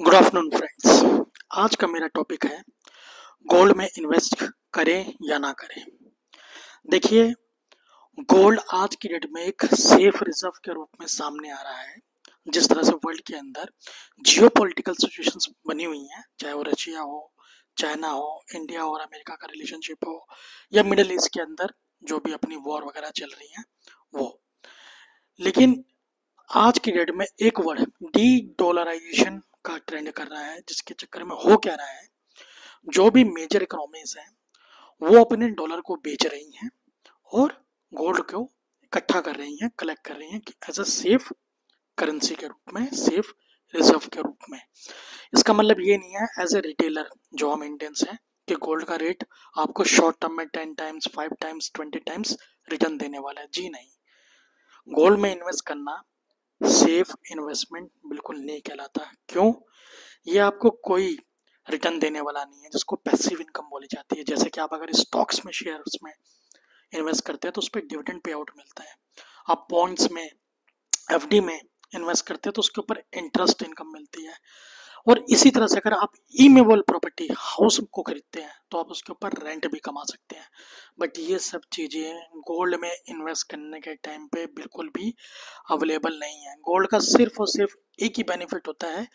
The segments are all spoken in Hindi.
Good afternoon friends. आज का मेरा टॉपिक है गोल्ड में इन्वेस्ट करें या ना करें। देखिए, गोल्ड आज की डेट में एक सेफ रिजर्व के रूप में सामने आ रहा है। जिस तरह से वर्ल्ड के अंदर जियोपॉलिटिकल सिचुएशंस बनी हुई हैं, चाहे वो रशिया हो, चाइना हो, इंडिया और अमेरिका का रिलेशनशिप हो, या मिडिल ईस्ट के अंदर जो भी अपनी वॉर वगैरह चल रही है वो। लेकिन आज की डेट में एक वर्ड डी डॉलराइजेशन का ट्रेंड कर रहा है, जिसके चक्कर में हो क्या रहा है, जो भी मेजर इकोनॉमीज हैं वो अपने डॉलर को बेच रही हैं और गोल्ड को इकट्ठा कर रही हैं, कलेक्ट कर रही हैं एज अ सेफ करेंसी के रूप में, सेफ रिजर्व के रूप में। इसका मतलब ये नहीं है एज ए रिटेलर जो हम इंडियंस हैं कि गोल्ड का रेट आपको शॉर्ट टर्म में 10 टाइम्स, 5 टाइम्स, 20 टाइम्स रिटर्न देने वाला है। जी नहीं, गोल्ड में इन्वेस्ट करना सेफ इन्वेस्टमेंट बिल्कुल नहीं कहलाता। क्यों? ये आपको कोई रिटर्न देने वाला नहीं है, जिसको पैसिव इनकम बोली जाती है। जैसे कि आप अगर स्टॉक्स में, शेयर्स में इन्वेस्ट करते हैं तो उस पर डिविडेंड पे आउट मिलता है। आप बॉन्ड्स में, एफडी में इन्वेस्ट करते हैं तो उसके ऊपर इंटरेस्ट इनकम मिलती है। और इसी तरह से अगर आप ई मूवेबल प्रॉपर्टी हाउस को खरीदते हैं तो आप उसके ऊपर रेंट भी कमा सकते हैं। बट ये सब चीज़ें गोल्ड में इन्वेस्ट करने के टाइम पे बिल्कुल भी अवेलेबल नहीं है। गोल्ड का सिर्फ और सिर्फ एक ही बेनिफिट होता है,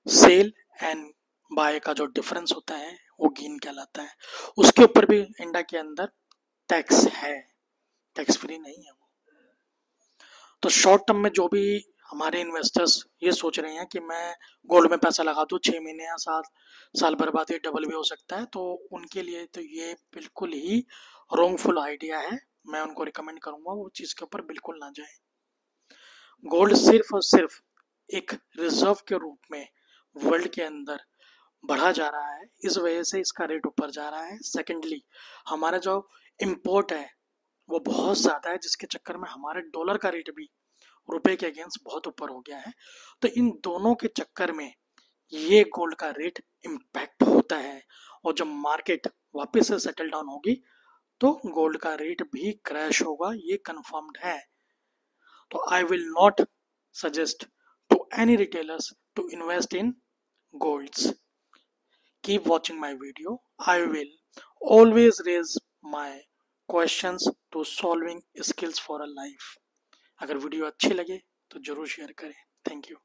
सेल एंड बाय का जो डिफरेंस होता है वो गेन कहलाता है। उसके ऊपर भी इंडिया के अंदर टैक्स है, टैक्स फ्री नहीं है वो। तो शॉर्ट टर्म में जो भी हमारे इन्वेस्टर्स ये सोच रहे हैं कि मैं गोल्ड में पैसा लगा दूं, 6 महीने या साल भर बाद ये डबल भी हो सकता है, तो उनके लिए तो ये बिल्कुल ही रॉन्गफुल आइडिया है। मैं उनको रिकमेंड करूंगा वो चीज़ के ऊपर बिल्कुल ना जाए। गोल्ड सिर्फ और सिर्फ एक रिजर्व के रूप में वर्ल्ड के अंदर बढ़ा जा रहा है, इस वजह से इसका रेट ऊपर जा रहा है। सेकेंडली, हमारा जो इम्पोर्ट है वो बहुत ज़्यादा है, जिसके चक्कर में हमारे डॉलर का रेट भी रुपए के अगेंस्ट बहुत ऊपर हो गया है। तो इन दोनों के चक्कर में ये गोल्ड का रेट इम्पैक्ट होता है, और जब मार्केट वापस से सेटल डाउन होगी तो गोल्ड का रेट भी क्रैश होगा, ये कंफर्म्ड है। तो I will not suggest to any retailers to invest in golds. Keep watching my video. I will always raise my questions to solving skills for a life. अगर वीडियो अच्छी लगे तो जरूर शेयर करें। Thank you.